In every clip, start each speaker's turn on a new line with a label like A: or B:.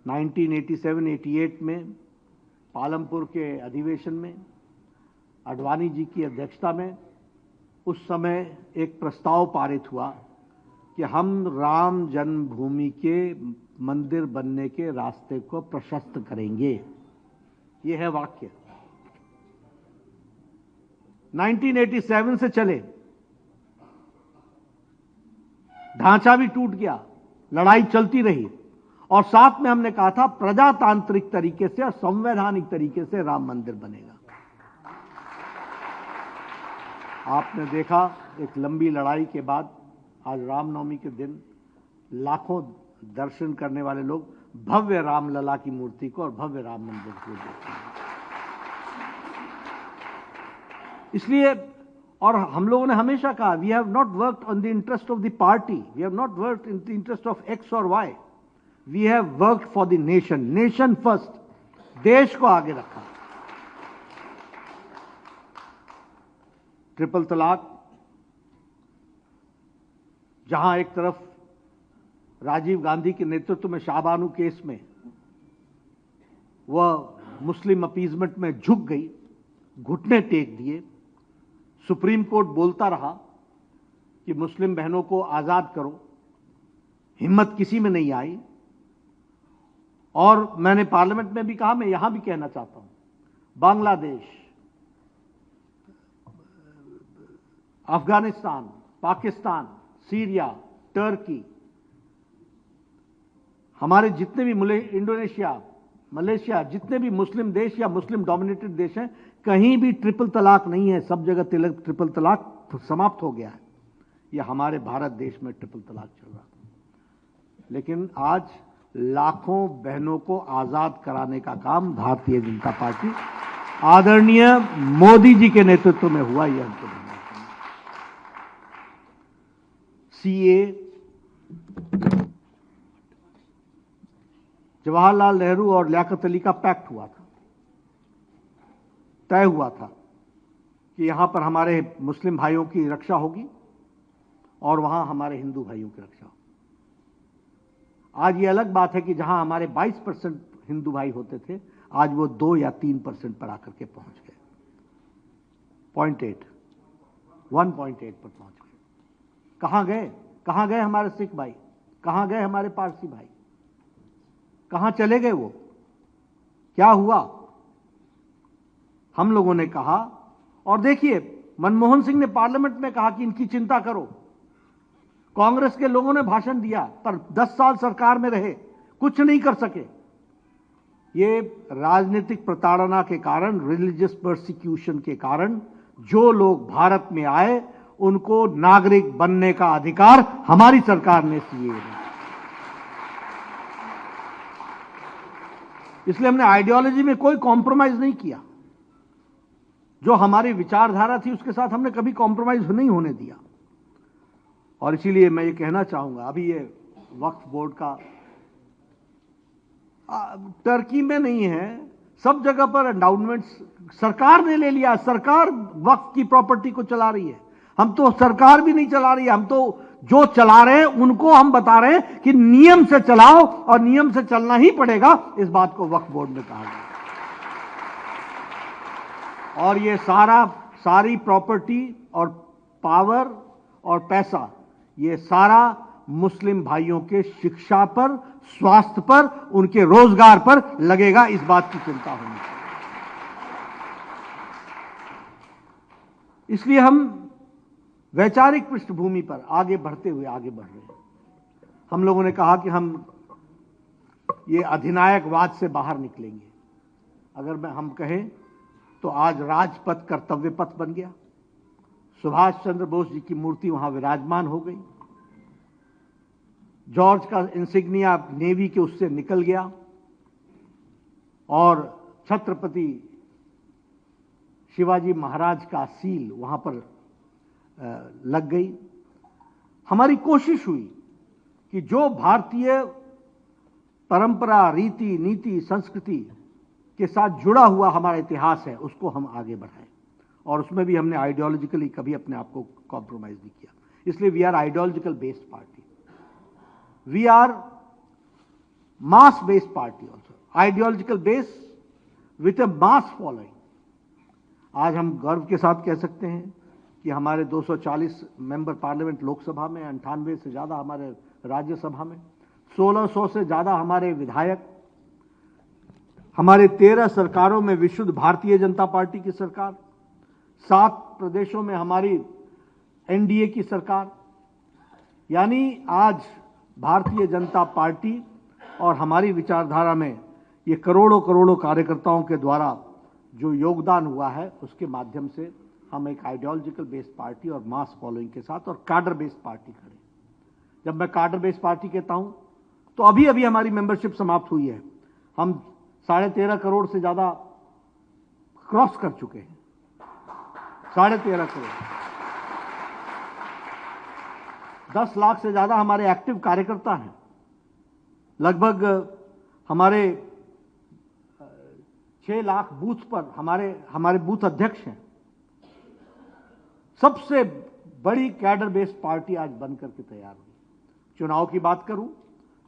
A: 1987-88 में पालमपुर के अधिवेशन में आडवाणी जी की अध्यक्षता में उस समय एक प्रस्ताव पारित हुआ कि हम राम जन्मभूमि के मंदिर बनने के रास्ते को प्रशस्त करेंगे। यह है वाक्य। 1987 से चले, ढांचा भी टूट गया, लड़ाई चलती रही और साथ में हमने कहा था प्रजातांत्रिक तरीके से और संवैधानिक तरीके से राम मंदिर बनेगा। आपने देखा एक लंबी लड़ाई के बाद आज रामनवमी के दिन लाखों दर्शन करने वाले लोग भव्य रामलला की मूर्ति को और भव्य राम मंदिर को देखते हैं। इसलिए और हम लोगों ने हमेशा कहा we have not worked on the interest of the party, we have not worked in the interest of X और Y, we have worked for the nation, nation first, देश को आगे रखा। ट्रिपल तलाक, जहां एक तरफ राजीव गांधी के नेतृत्व में शाहबानू केस में वह मुस्लिम अपीजमेंट में झुक गई, घुटने टेक दिए, सुप्रीम कोर्ट बोलता रहा कि मुस्लिम बहनों को आजाद करो, हिम्मत किसी में नहीं आई। और मैंने पार्लियामेंट में भी कहा, मैं यहां भी कहना चाहता हूं, बांग्लादेश, अफगानिस्तान, पाकिस्तान, सीरिया, टर्की, हमारे जितने भी इंडोनेशिया, मलेशिया, जितने भी मुस्लिम देश या मुस्लिम डोमिनेटेड देश हैं, कहीं भी ट्रिपल तलाक नहीं है। सब जगह ट्रिपल तलाक समाप्त हो गया है। यह हमारे भारत देश में ट्रिपल तलाक चल रहा था। लेकिन आज लाखों बहनों को आजाद कराने का काम भारतीय जनता पार्टी आदरणीय मोदी जी के नेतृत्व में हुआ। यह हमको सीए, जवाहरलाल नेहरू और लियाकत अली का पैक्ट हुआ था, तय हुआ था कि यहां पर हमारे मुस्लिम भाइयों की रक्षा होगी और वहां हमारे हिंदू भाइयों की रक्षा होगी। आज ये अलग बात है कि जहां हमारे 22% हिंदू भाई होते थे, आज वो 2 या 3% पर आकर के पहुंच गए। 1.8 पर पहुंच गए। कहां गए? कहां गए हमारे सिख भाई? कहां गए हमारे पारसी भाई? कहां चले गए वो? क्या हुआ? हम लोगों ने कहा, और देखिए मनमोहन सिंह ने पार्लियामेंट में कहा कि इनकी चिंता करो। कांग्रेस के लोगों ने भाषण दिया, पर 10 साल सरकार में रहे, कुछ नहीं कर सके। ये राजनीतिक प्रताड़ना के कारण, रिलीजियस परसिक्यूशन के कारण जो लोग भारत में आए, उनको नागरिक बनने का अधिकार हमारी सरकार ने दिए। इसलिए हमने आइडियोलॉजी में कोई कॉम्प्रोमाइज नहीं किया। जो हमारी विचारधारा थी उसके साथ हमने कभी कॉम्प्रोमाइज नहीं होने दिया। और इसीलिए मैं ये कहना चाहूंगा, अभी ये वक्फ बोर्ड का टर्की में नहीं है, सब जगह पर एंडाउमेंट्स सरकार ने ले लिया। सरकार वक्फ की प्रॉपर्टी को चला रही है। हम तो सरकार भी नहीं चला रही है, हम तो जो चला रहे हैं उनको हम बता रहे हैं कि नियम से चलाओ और नियम से चलना ही पड़ेगा। इस बात को वक्फ बोर्ड में कहा गया। और ये सारी प्रॉपर्टी और पावर और पैसा, ये सारा मुस्लिम भाइयों के शिक्षा पर, स्वास्थ्य पर, उनके रोजगार पर लगेगा। इस बात की चिंता होनी चाहिए। इसलिए हम वैचारिक पृष्ठभूमि पर आगे बढ़ रहे हैं। हम लोगों ने कहा कि हम ये अधिनायकवाद से बाहर निकलेंगे। अगर हम कहें तो आज राजपथ कर्तव्य पथ बन गया। सुभाष चंद्र बोस जी की मूर्ति वहां विराजमान हो गई। जॉर्ज का इंसिग्निया नेवी के उससे निकल गया और छत्रपति शिवाजी महाराज का सील वहां पर लग गई। हमारी कोशिश हुई कि जो भारतीय परंपरा, रीति, नीति, संस्कृति के साथ जुड़ा हुआ हमारा इतिहास है, उसको हम आगे बढ़ाएं। और उसमें भी हमने आइडियोलॉजिकली कभी अपने आप को कॉम्प्रोमाइज नहीं किया। इसलिए we are ideological based party. We are mass based party also, ideological base with a mass following. आज हम गर्व के साथ कह सकते हैं कि हमारे 240 मेंबर पार्लियामेंट लोकसभा में, 98 से ज्यादा हमारे राज्यसभा में, 1600 से ज्यादा हमारे विधायक, हमारे 13 सरकारों में विशुद्ध भारतीय जनता पार्टी की सरकार, 7 प्रदेशों में हमारी एनडीए की सरकार, यानी आज भारतीय जनता पार्टी और हमारी विचारधारा में ये करोड़ों करोड़ों कार्यकर्ताओं के द्वारा जो योगदान हुआ है, उसके माध्यम से हम एक आइडियोलॉजिकल बेस्ड पार्टी और मास फॉलोइंग के साथ और कार्डर बेस्ड पार्टी खड़े। जब मैं कार्डर बेस्ड पार्टी कहता हूं तो अभी अभी हमारी मेंबरशिप समाप्त हुई है। हम 13.5 करोड़ से ज्यादा क्रॉस कर चुके हैं। 13.5 करोड़, 10 लाख से ज्यादा हमारे एक्टिव कार्यकर्ता हैं। लगभग हमारे 6 लाख बूथ पर हमारे बूथ अध्यक्ष हैं। सबसे बड़ी कैडर बेस्ड पार्टी आज बन करके तैयार हुई। चुनाव की बात करूं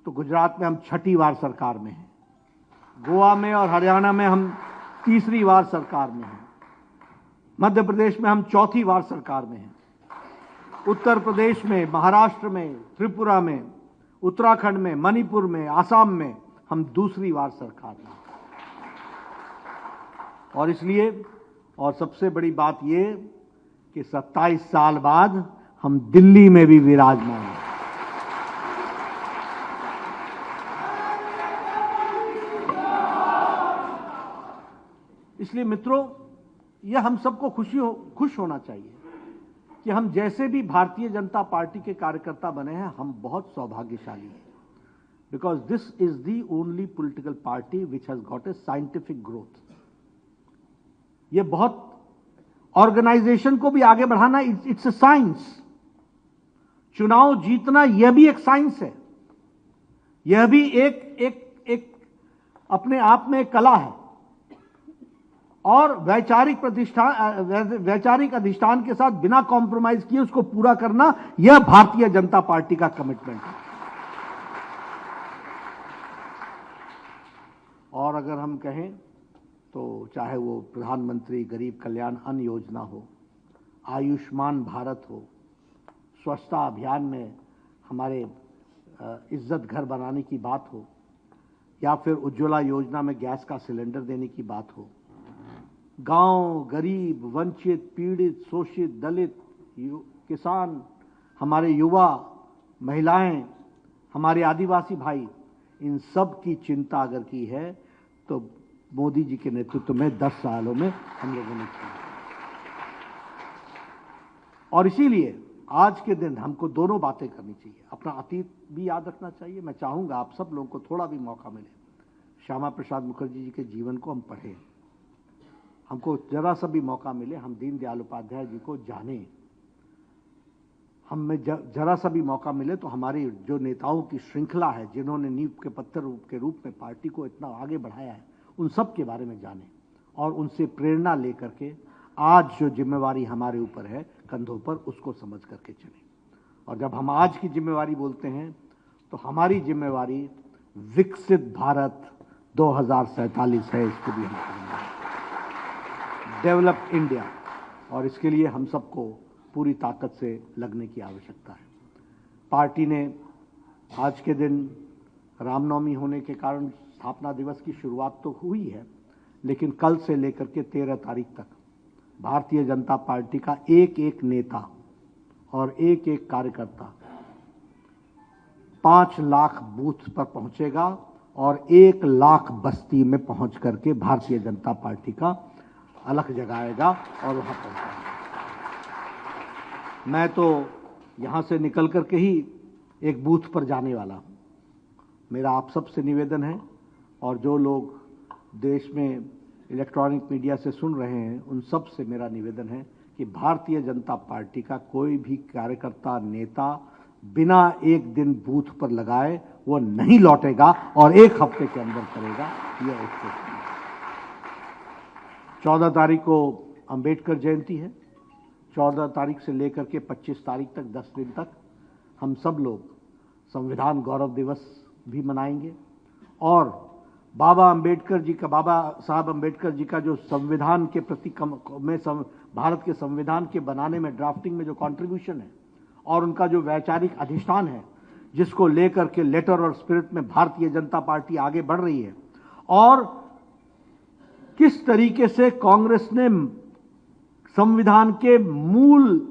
A: तो गुजरात में हम 6ठी बार सरकार में हैं, गोवा में और हरियाणा में हम 3री बार सरकार में हैं, मध्य प्रदेश में हम 4थी बार सरकार में हैं, उत्तर प्रदेश में, महाराष्ट्र में, त्रिपुरा में, उत्तराखंड में, मणिपुर में, आसाम में हम 2री बार सरकार में। और इसलिए, और सबसे बड़ी बात यह कि 27 साल बाद हम दिल्ली में भी विराजमान हैं। इसलिए मित्रों, यह हम सबको खुश होना चाहिए कि हम जैसे भी भारतीय जनता पार्टी के कार्यकर्ता बने हैं, हम बहुत सौभाग्यशाली हैं, because this is the only political party which has got a scientific growth. ये बहुत ऑर्गेनाइजेशन को भी आगे बढ़ाना, इट्स ए साइंस। चुनाव जीतना यह भी एक साइंस है, यह भी एक अपने आप में एक कला है। और वैचारिक अधिष्ठान के साथ बिना कॉम्प्रोमाइज किए उसको पूरा करना, यह भारतीय जनता पार्टी का कमिटमेंट है। और अगर हम कहें तो चाहे वो प्रधानमंत्री गरीब कल्याण अन्न योजना हो, आयुष्मान भारत हो, स्वच्छता अभियान में हमारे इज्जत घर बनाने की बात हो, या फिर उज्ज्वला योजना में गैस का सिलेंडर देने की बात हो, गांव, गरीब, वंचित, पीड़ित, शोषित, दलित, किसान, हमारे युवा, महिलाएं, हमारे आदिवासी भाई, इन सब की चिंता अगर की है तो मोदी जी के नेतृत्व में 10 सालों में हम लोगों ने किया। और इसीलिए आज के दिन हमको दोनों बातें करनी चाहिए। अपना अतीत भी याद रखना चाहिए। मैं चाहूंगा आप सब लोगों को थोड़ा भी मौका मिले, श्यामा प्रसाद मुखर्जी जी के जीवन को हम पढ़ें, हमको जरा सा भी मौका मिले हम दीनदयाल उपाध्याय जी को जानें, हमें जरा सा भी मौका मिले तो हमारी जो नेताओं की श्रृंखला है, जिन्होंने नींव के पत्थर के रूप में पार्टी को इतना आगे बढ़ाया है, उन सब के बारे में जानें और उनसे प्रेरणा लेकर के आज जो जिम्मेवारी हमारे ऊपर है कंधों पर, उसको समझ करके चलें। और जब हम आज की जिम्मेवारी बोलते हैं तो हमारी जिम्मेवारी विकसित भारत 2047 है, इसको भी हम करेंगे, डेवलप इंडिया। और इसके लिए हम सबको पूरी ताकत से लगने की आवश्यकता है। पार्टी ने आज के दिन रामनवमी होने के कारण स्थापना दिवस की शुरुआत तो हुई है, लेकिन कल से लेकर के 13 तारीख तक भारतीय जनता पार्टी का एक एक नेता और एक एक कार्यकर्ता 5 लाख बूथ पर पहुंचेगा और 1 लाख बस्ती में पहुंच करके भारतीय जनता पार्टी का अलख जगाएगा और वहां पहुंचाएगा। मैं तो यहां से निकल करके ही एक बूथ पर जाने वाला हूं। मेरा आप सबसे निवेदन है, और जो लोग देश में इलेक्ट्रॉनिक मीडिया से सुन रहे हैं उन सब से मेरा निवेदन है कि भारतीय जनता पार्टी का कोई भी कार्यकर्ता, नेता बिना एक दिन बूथ पर लगाए वो नहीं लौटेगा और 1 हफ्ते के अंदर करेगा। यह एक 14 तारीख को अंबेडकर जयंती है। 14 तारीख से लेकर के 25 तारीख तक 10 दिन तक हम सब लोग संविधान गौरव दिवस भी मनाएंगे और बाबा साहब अम्बेडकर जी का जो संविधान के प्रति भारत के संविधान के बनाने में, ड्राफ्टिंग में जो कंट्रीब्यूशन है और उनका जो वैचारिक अधिष्ठान है, जिसको लेकर के लेटर और स्पिरिट में भारतीय जनता पार्टी आगे बढ़ रही है, और किस तरीके से कांग्रेस ने संविधान के मूल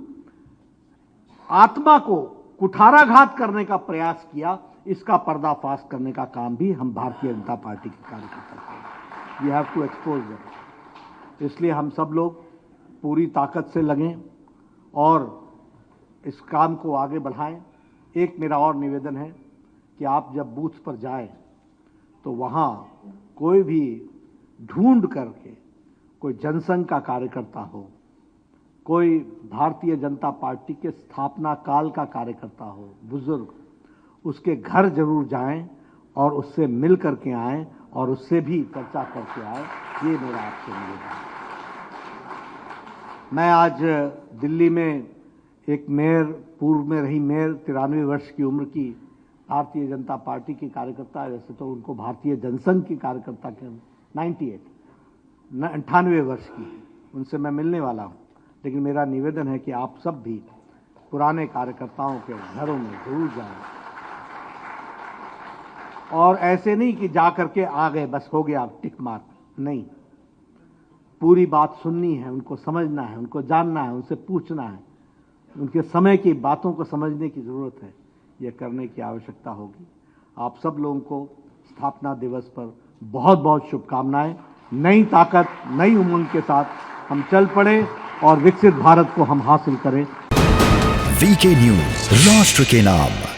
A: आत्मा को कुठाराघात करने का प्रयास किया, इसका पर्दाफाश करने का काम भी हम भारतीय जनता पार्टी के कार्यकर्ता करेंगे। We have to expose that. इसलिए हम सब लोग पूरी ताकत से लगें और इस काम को आगे बढ़ाएं। एक मेरा और निवेदन है कि आप जब बूथ पर जाएं तो वहां कोई भी ढूंढ करके कोई जनसंघ का कार्यकर्ता हो, कोई भारतीय जनता पार्टी के स्थापना काल का कार्यकर्ता हो, बुजुर्ग, उसके घर जरूर जाएं और उससे मिल करके आएं और उससे भी चर्चा करके आएं। ये मेरा आपसे निवेदन है। मैं आज दिल्ली में एक मेयर, पूर्व में रही मेयर, 93 वर्ष की उम्र की भारतीय जनता पार्टी की कार्यकर्ता, वैसे तो उनको भारतीय जनसंघ की कार्यकर्ता के 98 वर्ष की, उनसे मैं मिलने वाला हूं। लेकिन मेरा निवेदन है कि आप सब भी पुराने कार्यकर्ताओं के घरों में जरूर जाएं और ऐसे नहीं कि जा करके आ गए बस हो गया टिक मार्क, नहीं, पूरी बात सुननी है, उनको समझना है, उनको जानना है, उनसे पूछना है, उनके समय की बातों को समझने की जरूरत है। यह करने की आवश्यकता होगी। आप सब लोगों को स्थापना दिवस पर बहुत बहुत शुभकामनाएं। नई ताकत, नई उमंग के साथ हम चल पड़े और विकसित भारत को हम हासिल करें।
B: वीके न्यूज, राष्ट्र के नाम।